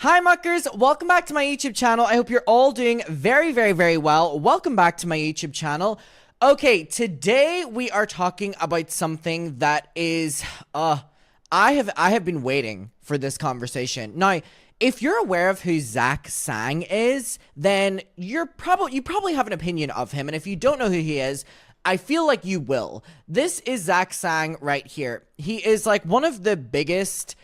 Hi muckers, welcome back to my YouTube channel. I hope you're all doing very, very, very well. Welcome back to my YouTube channel. Okay, today we are talking about something that is, I have been waiting for this conversation. Now, if you're aware of who Zach Sang is, then you probably have an opinion of him, and if you don't know who he is, I feel like you will. This is Zach Sang right here. He is like one of the biggest,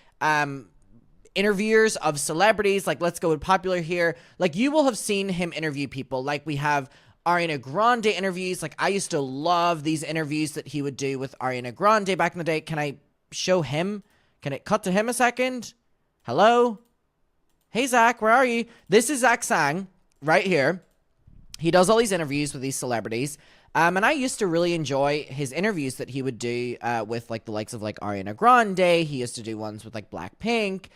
interviewers of celebrities. Like, let's go with popular here. Like, you will have seen him interview people. Like, we have Ariana Grande interviews. Like, I used to love these interviews that he would do with Ariana Grande back in the day. Can I show him? Can it cut to him a second? Hello? Hey, Zach, where are you? This is Zach Sang right here. He does all these interviews with these celebrities. And I used to really enjoy his interviews that he would do with like the likes of like Ariana Grande. He used to do ones with like Blackpink.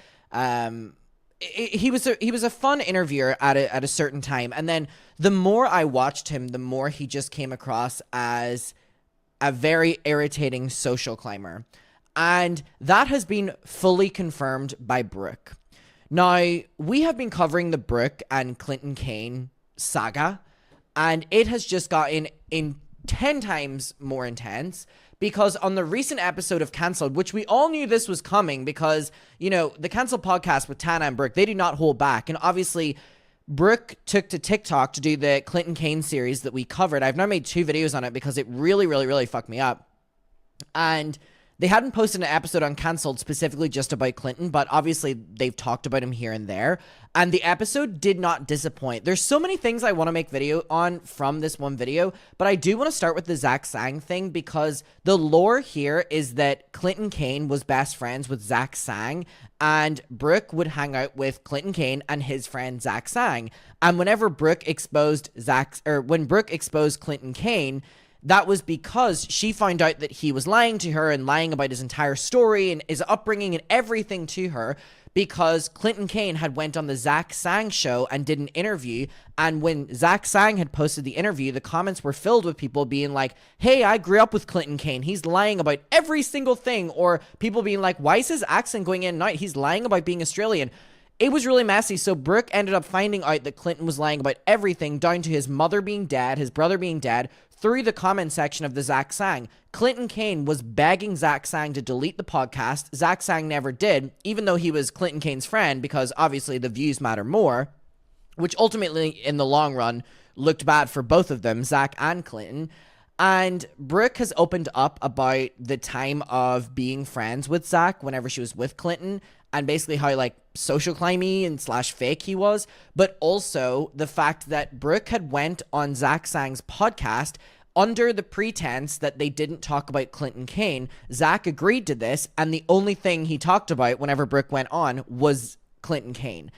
He was a fun interviewer at a certain time, and then the more I watched him, the more he just came across as a very irritating social climber, and that has been fully confirmed by Brooke. Now, we have been covering the Brooke and Clinton Kane saga, and it has just gotten in 10 times more intense. Because on the recent episode of Cancelled, which we all knew this was coming because, you know, the Cancelled podcast with Tana and Brooke, they do not hold back. And obviously, Brooke took to TikTok to do the Clinton Kane series that we covered. I've now made 2 videos on it because it really, really, really fucked me up. And they hadn't posted an episode on Cancelled specifically just about Clinton, but obviously they've talked about him here and there. And the episode did not disappoint. There's so many things I want to make video on from this one video, but I do want to start with the Zach Sang thing because the lore here is that Clinton Kane was best friends with Zach Sang, and Brooke would hang out with Clinton Kane and his friend Zach Sang. And whenever Brooke exposed when Brooke exposed Clinton Kane, that was because she found out that he was lying to her and lying about his entire story and his upbringing and everything to her, because Clinton Kane had went on the Zach Sang show and did an interview, and when Zach Sang had posted the interview, the comments were filled with people being like, hey, I grew up with Clinton Kane, he's lying about every single thing, or people being like, why is his accent going in and out? He's lying about being Australian. It was really messy, so Brooke ended up finding out that Clinton was lying about everything, down to his mother being dead, his brother being dead, through the comment section of the Zach Sang. Clinton Kane was begging Zach Sang to delete the podcast. Zach Sang never did, even though he was Clinton Kane's friend, because obviously the views matter more, which ultimately, in the long run, looked bad for both of them, Zach and Clinton. And Brooke has opened up about the time of being friends with Zach whenever she was with Clinton, and basically how, like, social climby and / fake he was, but also the fact that Brooke had went on Zach Sang's podcast under the pretense that they didn't talk about Clinton Kane. Zach agreed to this, and the only thing he talked about whenever Brooke went on was Clinton Kane.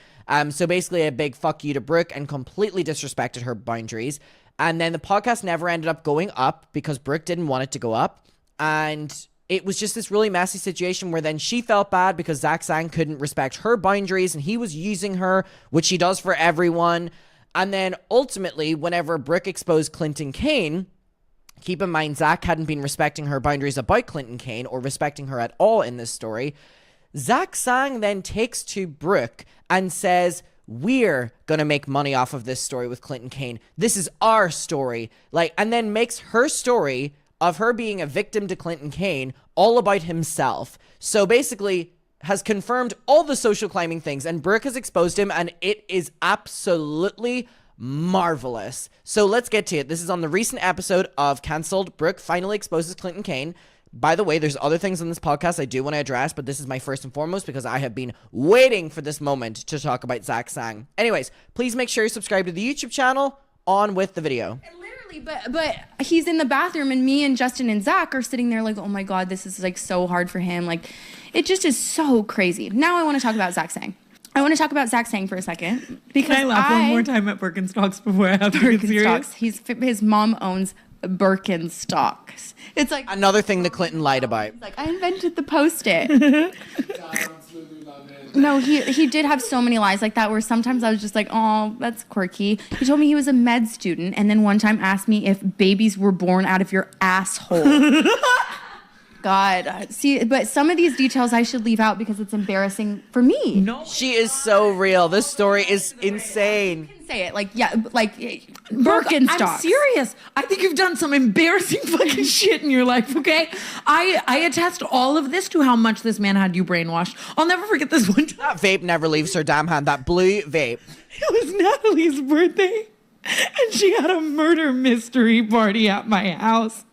So basically a big fuck you to Brooke and completely disrespected her boundaries. And then the podcast never ended up going up because Brooke didn't want it to go up. And it was just this really messy situation where then she felt bad because Zach Sang couldn't respect her boundaries and he was using her, which he does for everyone. And then ultimately, whenever Brooke exposed Clinton Kane, keep in mind, Zach hadn't been respecting her boundaries about Clinton Kane or respecting her at all in this story. Zach Sang then takes to Brooke and says, we're gonna make money off of this story with Clinton Kane. This is our story. Like, and then makes her story of her being a victim to Clinton Kane all about himself. So basically has confirmed all the social climbing things, and Brooke has exposed him, and it is absolutely marvelous. So let's get to it. This is on the recent episode of Cancelled. Brooke finally exposes Clinton Kane. By the way, there's other things on this podcast I do want to address, but this is my first and foremost because I have been waiting for this moment to talk about Zach Sang. Anyways, please make sure you subscribe to the YouTube channel. On with the video. Literally, but he's in the bathroom and me and Justin and Zach are sitting there like, oh my God, this is like so hard for him. Like, it just is so crazy. Now I want to talk about Zach Sang. I want to talk about Zach Sang for a second. Because Can I laugh one more time at Birkenstocks before I have to get serious? His mom owns Birkenstocks. It's like another thing that Clinton lied about. It's like, I invented the Post-it. No, he did have so many lies like that where sometimes I was just like, oh, that's quirky. He told me he was a med student and then one time asked me if babies were born out of your asshole. God. See, but some of these details I should leave out because it's embarrassing for me. No. She is so real. This story is insane. Say it like Brooke, Birkenstocks. I'm serious. I think you've done some embarrassing fucking shit in your life, okay? I attest all of this to how much this man had you brainwashed. I'll never forget this one time. That vape never leaves her damn hand. That blue vape. It was Natalie's birthday. And she had a murder mystery party at my house,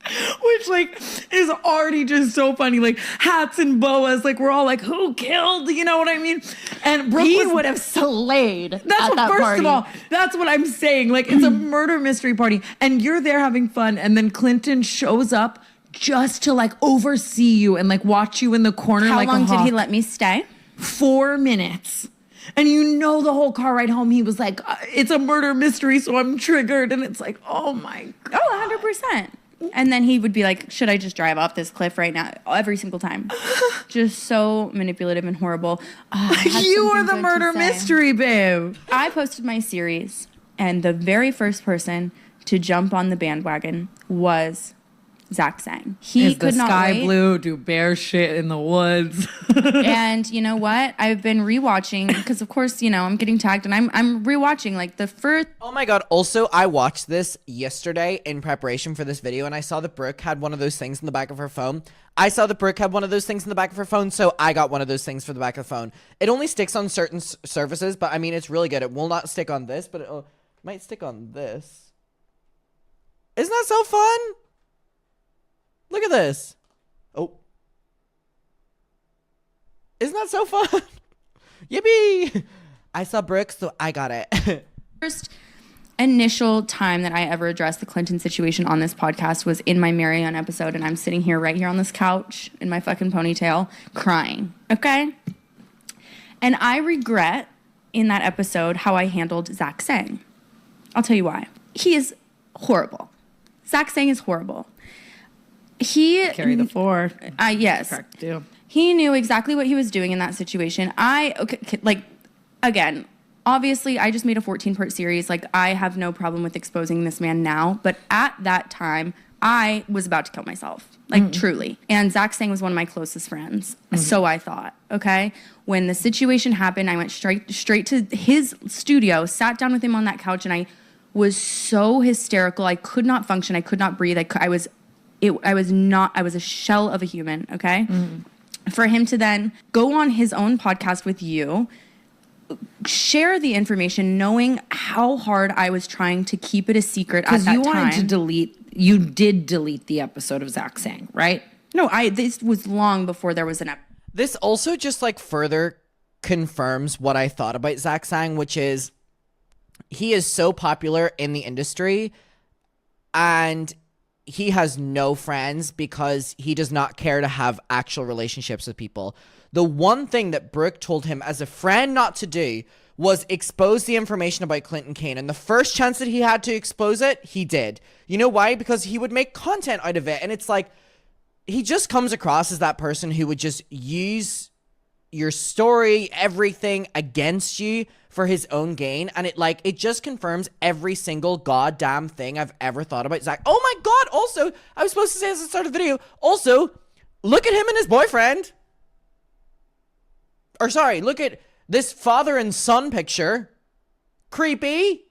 which like is already just so funny. Like hats and boas, like we're all like, who killed? You know what I mean? And Brooke would have slayed. That's what, first of all, that's what I'm saying. Like it's a murder mystery party, and you're there having fun, and then Clinton shows up just to like oversee you and like watch you in the corner. How like long a did he hawk. let me stay? 4 minutes. And you know the whole car ride home, he was like, it's a murder mystery, so I'm triggered. And it's like, oh my God. Oh, 100%. And then he would be like, should I just drive off this cliff right now? Every single time. Just so manipulative and horrible. You are the murder mystery, babe. I posted my series, and the very first person to jump on the bandwagon was Zach Sang. He Is could the not sky wait. blue, do bear shit in the woods. And you know what? I've been rewatching because, of course, you know I'm getting tagged, and I'm rewatching like the first. Oh my God. Also, I watched this yesterday in preparation for this video, and I saw that Brooke had one of those things in the back of her phone. I saw that Brooke had one of those things in the back of her phone, so I got one of those things for the back of the phone. It only sticks on certain surfaces, but I mean, it's really good. It will not stick on this, but it might stick on this. Isn't that so fun? Look at this. Oh. Isn't that so fun? Yippee! I saw Brooke, so I got it. First initial time that I ever addressed the Clinton situation on this podcast was in my Marianne episode, and I'm sitting here right here on this couch in my fucking ponytail crying, okay? And I regret in that episode how I handled Zach Sang. I'll tell you why. He is horrible. Zach Sang is horrible. He Carry the 4. Yes. Correct, too. He knew exactly what he was doing in that situation. Again, obviously, I just made a 14-part series. Like, I have no problem with exposing this man now. But at that time, I was about to kill myself. Like, truly. And Zach Sang was one of my closest friends. So I thought, okay? When the situation happened, I went straight to his studio, sat down with him on that couch, and I was so hysterical. I could not function. I could not breathe. I was a shell of a human, okay? For him to then go on his own podcast with you, share the information, knowing how hard I was trying to keep it a secret at that time. Because you wanted to delete, you did delete the episode of Zach Sang, right? No, this was long before there was an episode. This also just like further confirms what I thought about Zach Sang, which is he is so popular in the industry and he has no friends because he does not care to have actual relationships with people. The one thing that Brooke told him as a friend not to do was expose the information about Clinton Kane. And the first chance that he had to expose it, he did. You know why? Because he would make content out of it. And it's like, he just comes across as that person who would just use your story, everything against you for his own gain. And it just confirms every single goddamn thing I've ever thought about Zach. Oh my God. Also, I was supposed to say this at the start of the video. Also, look at him and his boyfriend. Or sorry, look at this father and son picture. Creepy.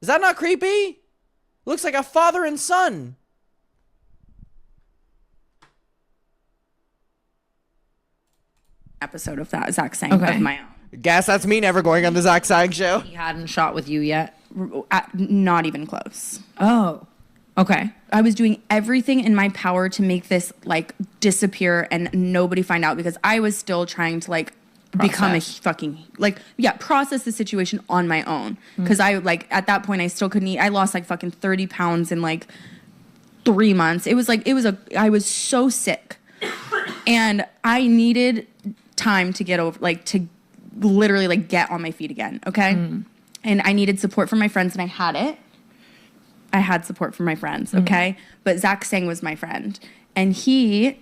Is that not creepy? Looks like a father and son. Episode of that Zach Sang of my own. Guess that's me never going on the Zach Sang show. He hadn't shot with you yet. Not even close. Oh, okay. I was doing everything in my power to make this like disappear and nobody find out because I was still trying to like become a fucking process the situation on my own because I like at that point I still couldn't eat. I lost like fucking 30 pounds in like 3 months. I was so sick and I needed time to get over, like to literally like get on my feet again. Okay. And I needed support from my friends and I had it. I had support from my friends. Okay. But Zach Sang was my friend and he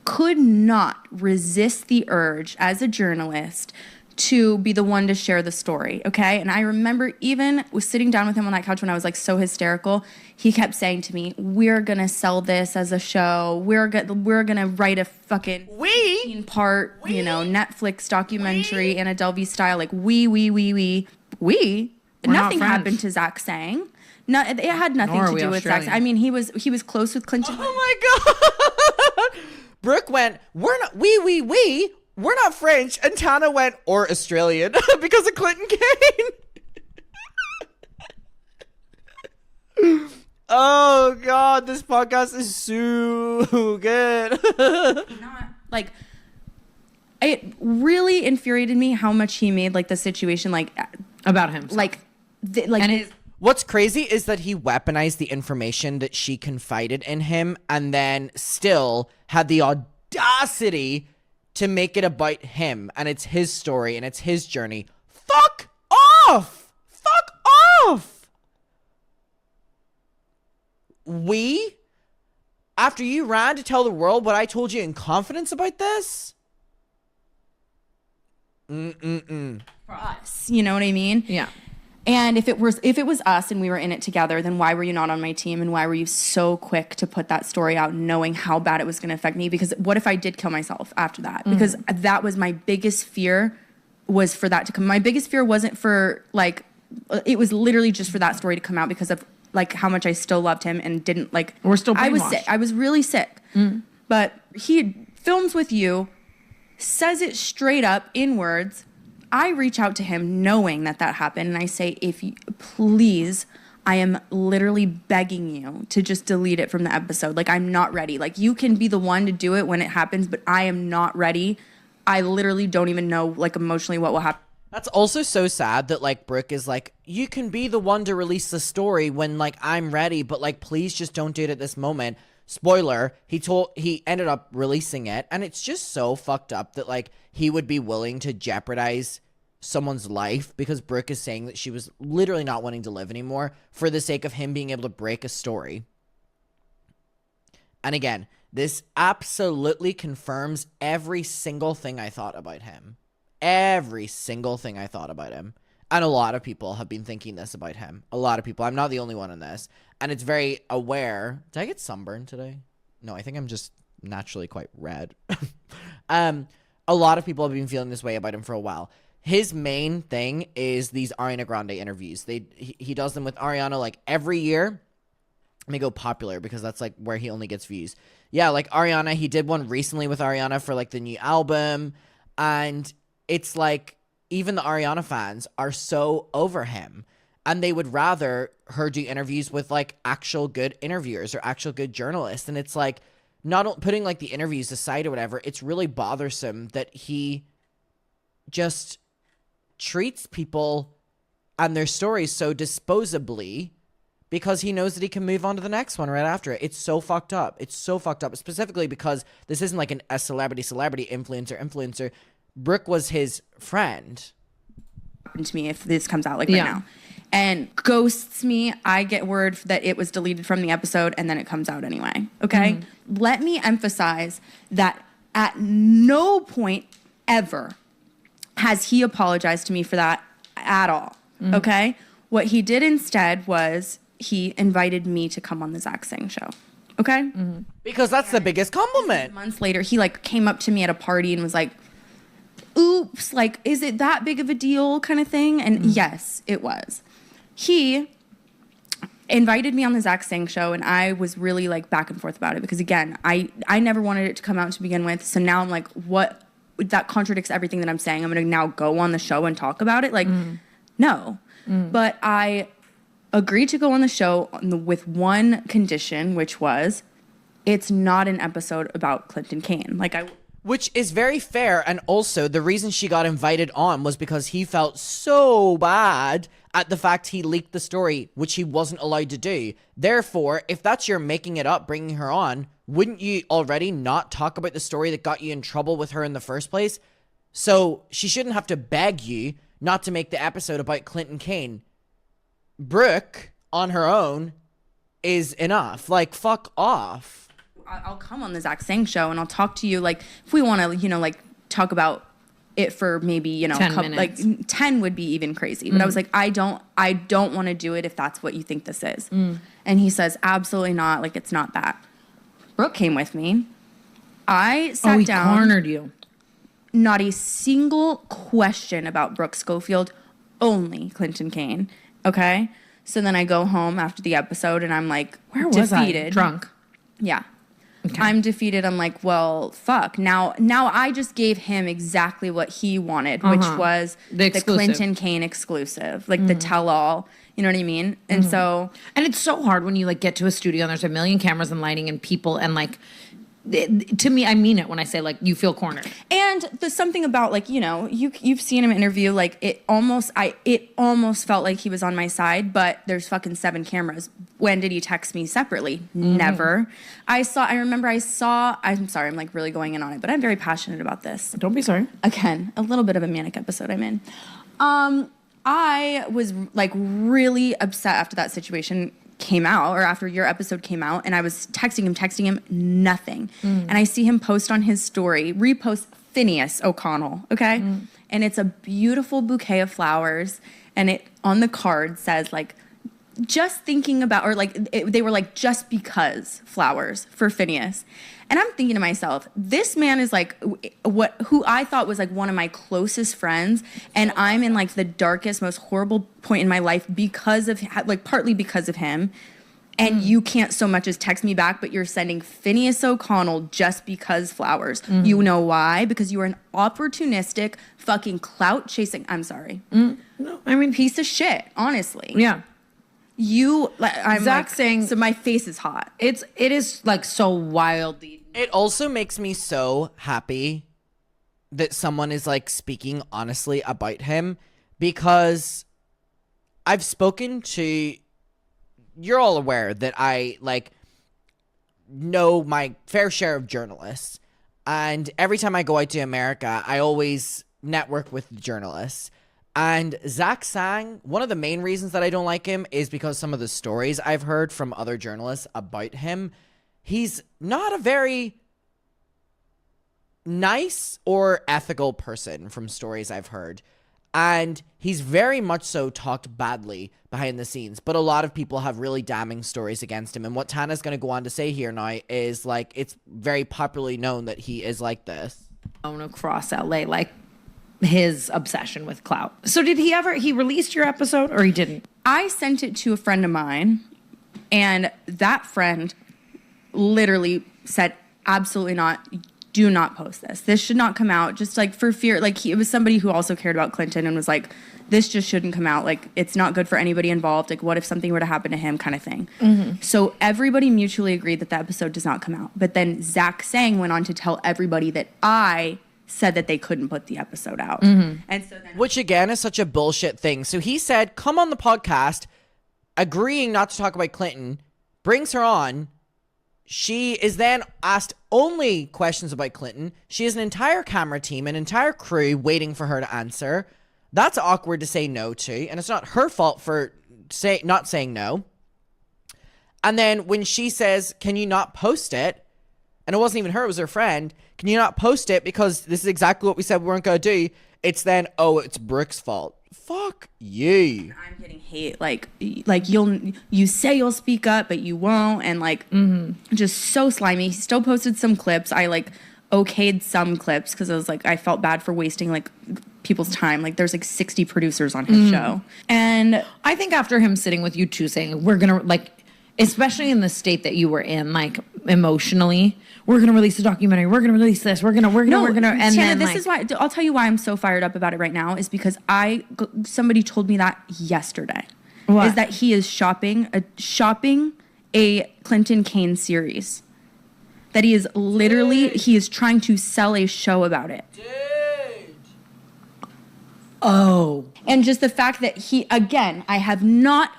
could not resist the urge as a journalist to be the one to share the story, okay? And I remember even was sitting down with him on that couch when I was like so hysterical. He kept saying to me, "We're gonna sell this as a show. We're gonna write a fucking 15-part, you know, Netflix documentary in a Delvey style." Like we. Nothing happened to Zach Sang. No, it had nothing to do with Zach. I mean, he was close with Clinton. Oh my god. Brooke went, "We're not we're not French," and Tana went, "Or Australian," because of Clinton Kane. Oh god, this podcast is so good. Like, it really infuriated me how much he made like the situation like about him. What's crazy is that he weaponized the information that she confided in him and then still had the audacity to make it about him, and it's his story and it's his journey. Fuck off! Fuck off! After you ran to tell the world what I told you in confidence about this? For us, you know what I mean? Yeah. And if it was us and we were in it together, then why were you not on my team? And why were you so quick to put that story out knowing how bad it was going to affect me? Because what if I did kill myself after that? Because that was my biggest fear, was for that to come. My biggest fear wasn't for like, it was literally just for that story to come out because of like how much I still loved him and didn't like. We're still brainwashed. I was sick. I was really sick. But he films with you, says it straight up in words. I reach out to him knowing that happened, and I say, "If you please, I am literally begging you to just delete it from the episode. Like, I'm not ready. Like, you can be the one to do it when it happens, but I am not ready. I literally don't even know, like, emotionally what will happen." That's also so sad that, like, Brooke is like, "You can be the one to release the story when, like, I'm ready, but, like, please just don't do it at this moment." Spoiler, he ended up releasing it, and it's just so fucked up that, like, he would be willing to jeopardize someone's life because Brooke is saying that she was literally not wanting to live anymore for the sake of him being able to break a story. And again, this absolutely confirms every single thing I thought about him. Every single thing I thought about him. And a lot of people have been thinking this about him. A lot of people. I'm not the only one in this. And it's very aware. Did I get sunburned today? No, I think I'm just naturally quite red. A lot of people have been feeling this way about him for a while. His main thing is these Ariana Grande interviews. He does them with Ariana like every year. Let me go popular because that's like where he only gets views. Yeah, like Ariana, he did one recently with Ariana for like the new album. And it's like even the Ariana fans are so over him. And they would rather her do interviews with like actual good interviewers or actual good journalists. And it's like not putting like the interviews aside or whatever. It's really bothersome that he just treats people and their stories so disposably because he knows that he can move on to the next one right after it. It's so fucked up. It's so fucked up, specifically because this isn't like a celebrity influencer. Brooke was his friend. To me, if this comes out like right now, and ghosts me, I get word that it was deleted from the episode, and then it comes out anyway. Okay, let me emphasize that at no point ever has he apologized to me for that at all. Okay, what he did instead was he invited me to come on the Zach Sang show. Okay, because that's the biggest compliment. Months later, he like came up to me at a party and was like, "Oops, like, is it that big of a deal?" kind of thing. And yes, it was. He invited me on the Zach Sang show, and I was really like back and forth about it because again, I never wanted it to come out to begin with. So now I'm like, what? That contradicts everything that I'm saying. I'm going to now go on the show and talk about it. Like, no. But I agreed to go on the show with one condition, which was it's not an episode about Clinton Kane. Which is very fair, and also the reason she got invited on was because he felt so bad at the fact he leaked the story, which he wasn't allowed to do. Therefore, if that's your making it up, bringing her on, wouldn't you already not talk about the story that got you in trouble with her in the first place? So she shouldn't have to beg you not to make the episode about Clinton Kane. Brooke, on her own, is enough. Like, fuck off. I'll come on the Zach Sang show and I'll talk to you, like, if we want to, you know, like, talk about it for maybe, you know, 10 minutes. like 10 would be even crazy. But I was like, I don't want to do it if that's what you think this is. And he says, absolutely not. Like, it's not that. Brooke came with me. I sat down. Cornered you. Not a single question about Brooke Schofield, only Clinton Kane. Okay? So then I go home after the episode and I'm like, Where was defeated. I? Drunk. Yeah. Okay. I'm defeated. I'm like, well, fuck. Now I just gave him exactly what he wanted, which was the Clinton Kane exclusive, like the tell-all. You know what I mean? And so... And it's so hard when you like get to a studio and there's a million cameras and lighting and people and like... To me, I mean it when I say like you feel cornered. And there's something about like, you know, you've seen him interview, like it almost felt like he was on my side, but there's fucking 7 cameras. When did he text me separately? Never. I'm sorry, I'm like really going in on it, but I'm very passionate about this. Don't be sorry. Again, a little bit of a manic episode I'm in. I was like really upset after that situation came out, or after your episode came out, and I was texting him, nothing. And I see him post on his story, repost Phineas O'Connell, okay? And it's a beautiful bouquet of flowers, and it on the card says like, just thinking about, or like they were like, just because flowers for Phineas. And I'm thinking to myself, this man is like who I thought was like one of my closest friends, and I'm in like the darkest, most horrible point in my life because of, like, partly because of him. And you can't so much as text me back, but you're sending Phineas O'Connell just because flowers. You know why? Because you are an opportunistic, fucking clout chasing. I'm sorry. No, I mean, Piece of shit, honestly. yeah. I'm Zach like, saying- so my face is hot. It is like so wildly. It also makes me so happy that someone is like speaking honestly about him, because I've spoken to, you're all aware that I like know my fair share of journalists, and every time I go out to America, I always network with the journalists. And Zach Sang, one of the main reasons that I don't like him is because some of the stories I've heard from other journalists about him, he's not a very nice or ethical person from stories I've heard. And he's very much so talked badly behind the scenes. But a lot of people have really damning stories against him. And what Tana's going to go on to say here now is like, it's very popularly known that he is like this. Across LA, like his obsession with clout. So did he released your episode or he didn't? I sent it to a friend of mine, and that friend literally said, absolutely not. Do not post this. This should not come out, just like for fear. Like it was somebody who also cared about Clinton and was like, this just shouldn't come out. Like, it's not good for anybody involved. Like, what if something were to happen to him, kind of thing. So everybody mutually agreed that the episode does not come out. But then Zach Sang went on to tell everybody that I said that they couldn't put the episode out. And so then, which again is such a bullshit thing. So he said, come on the podcast, agreeing not to talk about Clinton, brings her on. She is then asked only questions about Clinton. She has an entire camera team, an entire crew waiting for her to answer. That's awkward to say no to, and it's not her fault for not saying no. And then when she says, can you not post it? And it wasn't even her, it was her friend. Can you not post it because this is exactly what we said we weren't going to do? It's then, oh, it's Brooke's fault. Fuck you. I'm getting hate. Like you say you'll speak up, but you won't. And like, just so slimy. He still posted some clips. I like okayed some clips because I was like, I felt bad for wasting like people's time. Like there's like 60 producers on his show. And I think after him sitting with you two saying, we're going to like, especially in the state that you were in, like emotionally, we're going to release a documentary. We're going to release this. We're going to, and Tana, then this like, is why, I'll tell you why I'm so fired up about it right now is because somebody told me that yesterday. What? Is that he is shopping a Clinton Kane series. That he is literally, he is trying to sell a show about it. Dude. oh, And just the fact that he, again, I have not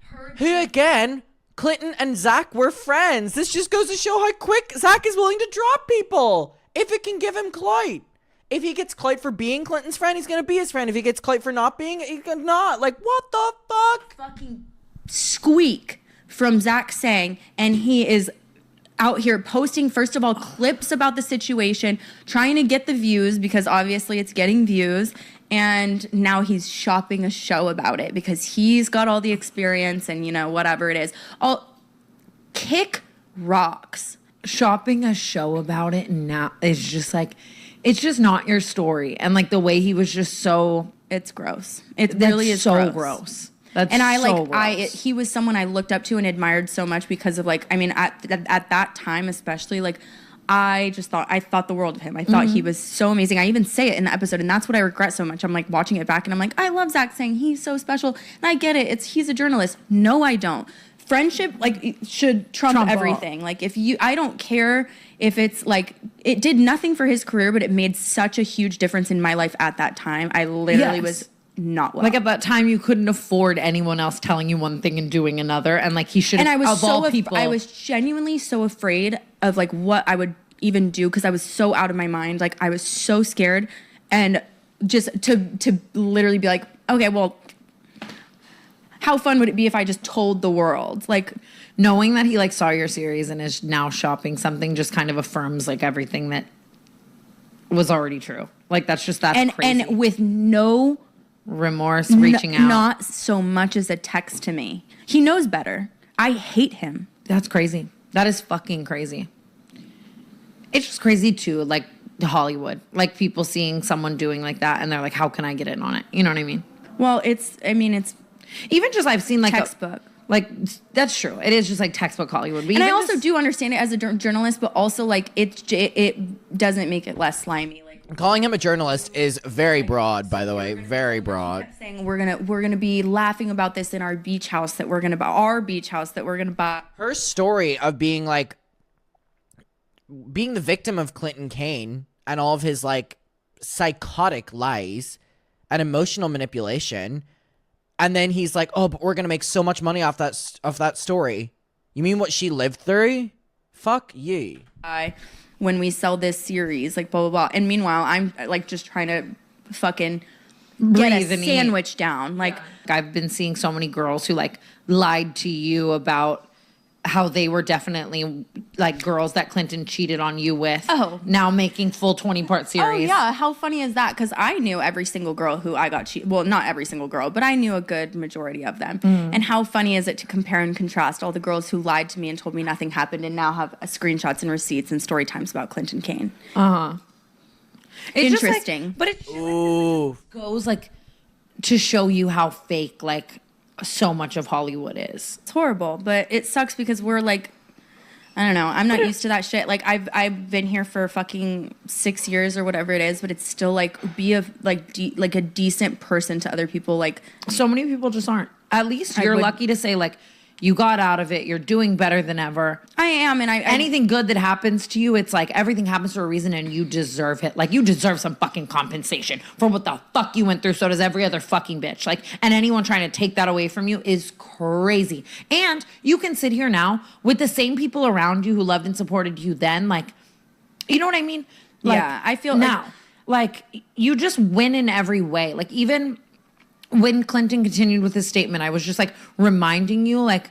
heard. Who again? Clinton and Zach were friends. This just goes to show how quick Zach is willing to drop people. If it can give him clout. If he gets clout for being Clinton's friend, he's going to be his friend. If he gets clout for not being, he can not. Like, what the fuck? Fucking squeak from Zach Sang, and he is out here posting, first of all, clips about the situation, trying to get the views because obviously it's getting views. And now he's shopping a show about it because he's got all the experience and, you know, whatever it is. All kick rocks. Shopping a show about it now is just like, it's just not your story. And like the way he was just so, it's gross. It really is so gross. That's and I so like gross. he was someone I looked up to and admired so much because of like, I mean, at that time especially, like I thought the world of him. I thought he was so amazing. I even say it in the episode, and that's what I regret so much. I'm like watching it back and I'm like, I love Zach saying he's so special. And I get it. He's a journalist. No, I don't. Friendship like should trump everything. Like I don't care if it's like it did nothing for his career, but it made such a huge difference in my life at that time. I literally was not well. Like at that time, you couldn't afford anyone else telling you one thing and doing another, and like he should. And I was I was genuinely so afraid of like what I would even do because I was so out of my mind. Like I was so scared, and just to literally be like, okay, well, how fun would it be if I just told the world? Like knowing that he like saw your series and is now shopping something just kind of affirms like everything that was already true. Like that's crazy. And with no remorse, reaching out. Not so much as a text to me. He knows better. I hate him. That's crazy. That is fucking crazy. It's just crazy too, like Hollywood. Like people seeing someone doing like that and they're like, how can I get in on it? You know what I mean? Well, it's even just I've seen like textbook. Like that's true. It is just like textbook Hollywood. But and I also do understand it as a journalist, but also like it doesn't make it less slimy. Like Calling him a journalist is very broad, by the way, very broad. Saying we're gonna be laughing about this in our beach house that we're gonna buy. Her story of being the victim of Clinton Kane and all of his like psychotic lies and emotional manipulation. And then he's like, oh, but we're going to make so much money off that story. You mean what she lived through? Fuck you. When we sell this series, like blah, blah, blah. And meanwhile, I'm like just trying to fucking get a sandwich down. Like I've been seeing so many girls who like lied to you about how they were definitely like girls that Clinton cheated on you with. Oh. Now making full 20-part series. Oh, yeah. How funny is that? Because I knew every single girl who I got cheated. Well, not every single girl, but I knew a good majority of them. And how funny is it to compare and contrast all the girls who lied to me and told me nothing happened and now have screenshots and receipts and story times about Clinton Kane. Uh-huh. It's interesting. Like, but it goes like to show you how fake like so much of Hollywood is. It's horrible, but it sucks because we're like, I don't know. I'm not used to that shit. Like I've been here for fucking 6 years or whatever it is, but it's still like be a like a decent person to other people. Like so many people just aren't. At least you're lucky to say like you got out of it. You're doing better than ever. I am, and anything good that happens to you, it's like everything happens for a reason, and you deserve it. Like you deserve some fucking compensation for what the fuck you went through. So does every other fucking bitch. Like, and anyone trying to take that away from you is crazy. And you can sit here now with the same people around you who loved and supported you then. Like, you know what I mean? Like, yeah, I feel now. Like you just win in every way. Like even when Clinton continued with his statement, I was just like reminding you, like,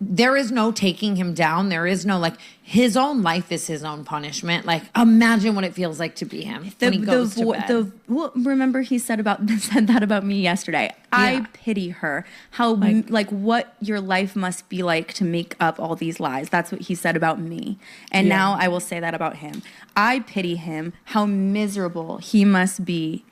there is no taking him down. There is no, like, his own life is his own punishment. Like, imagine what it feels like to be him when he goes to bed. Remember he said that about me yesterday. Yeah. I pity her. How, like, what your life must be like to make up all these lies. That's what he said about me. And now I will say that about him. I pity him. How miserable he must be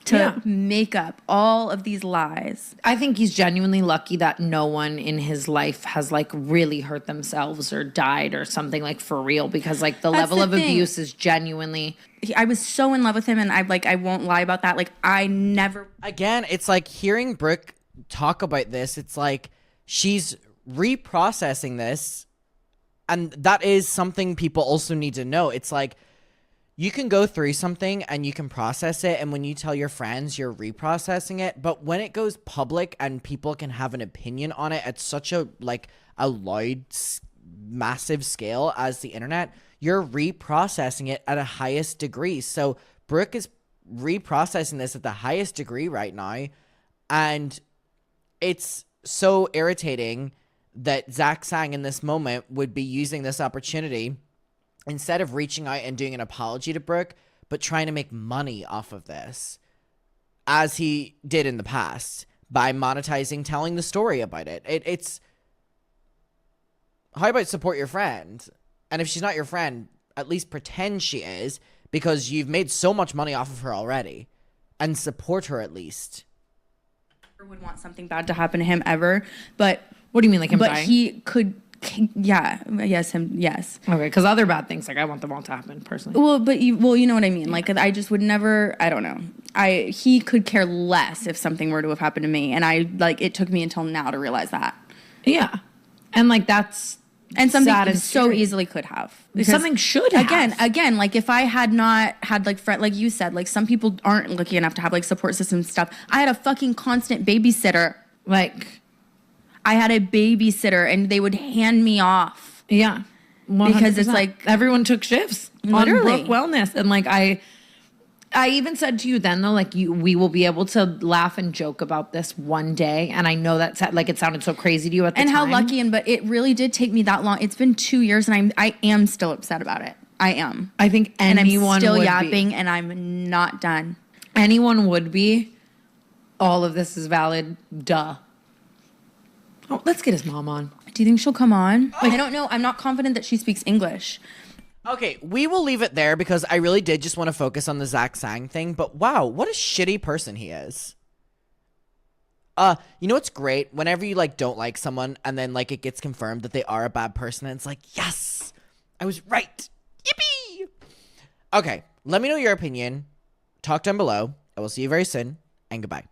to make up all of these lies. I think he's genuinely lucky that no one in his life has like really hurt themselves or died or something, like for real, because like the level of abuse is genuinely. I was so in love with him, and I won't lie about that. Like I never. Again, it's like hearing Brooke talk about this. It's like she's reprocessing this, and that is something people also need to know. It's like, you can go through something and you can process it, and when you tell your friends, you're reprocessing it. But when it goes public and people can have an opinion on it at such a loud, massive scale as the internet, you're reprocessing it at a highest degree. So Brooke is reprocessing this at the highest degree right now, and it's so irritating that Zach Sang in this moment would be using this opportunity instead of reaching out and doing an apology to Brooke, but trying to make money off of this, as he did in the past by monetizing, telling the story about it. It's how about support your friend? And if she's not your friend, at least pretend she is, because you've made so much money off of her already, and support her at least. Would want something bad to happen to him ever, but What do you mean, like him but dying? he could, yes, Okay, because other bad things, like I want them all to happen personally. Well, you know what I mean. Like, I just would never. I don't know. He could care less if something were to have happened to me, and it took me until now to realize that. Yeah, and like that's and something sad and so scary. easily could have. Something should have. Again, like if I had not had like friend, like you said, like some people aren't lucky enough to have like support system stuff. I had a fucking constant babysitter. Like, I had a babysitter, and they would hand me off. Yeah. 100%. Because it's like everyone took shifts literally on Brooke Wellness, and like I even said to you then though, like we will be able to laugh and joke about this one day, and I know that like it sounded so crazy to you at the time. And how lucky, but it really did take me that long. It's been 2 years, and I am still upset about it. I am. I think anyone and I'm still would yapping, be. and I'm not done. Anyone would be. All of this is valid. Duh. Oh, let's get his mom on. Do you think she'll come on? I don't know. I'm not confident that she speaks English. Okay, we will leave it there because I really did just want to focus on the Zach Sang thing, but wow, what a shitty person he is. You know what's great? Whenever you like don't like someone and then like it gets confirmed that they are a bad person, and it's like, yes, I was right. Yippee! Okay, let me know your opinion. Talk down below. I will see you very soon, and goodbye.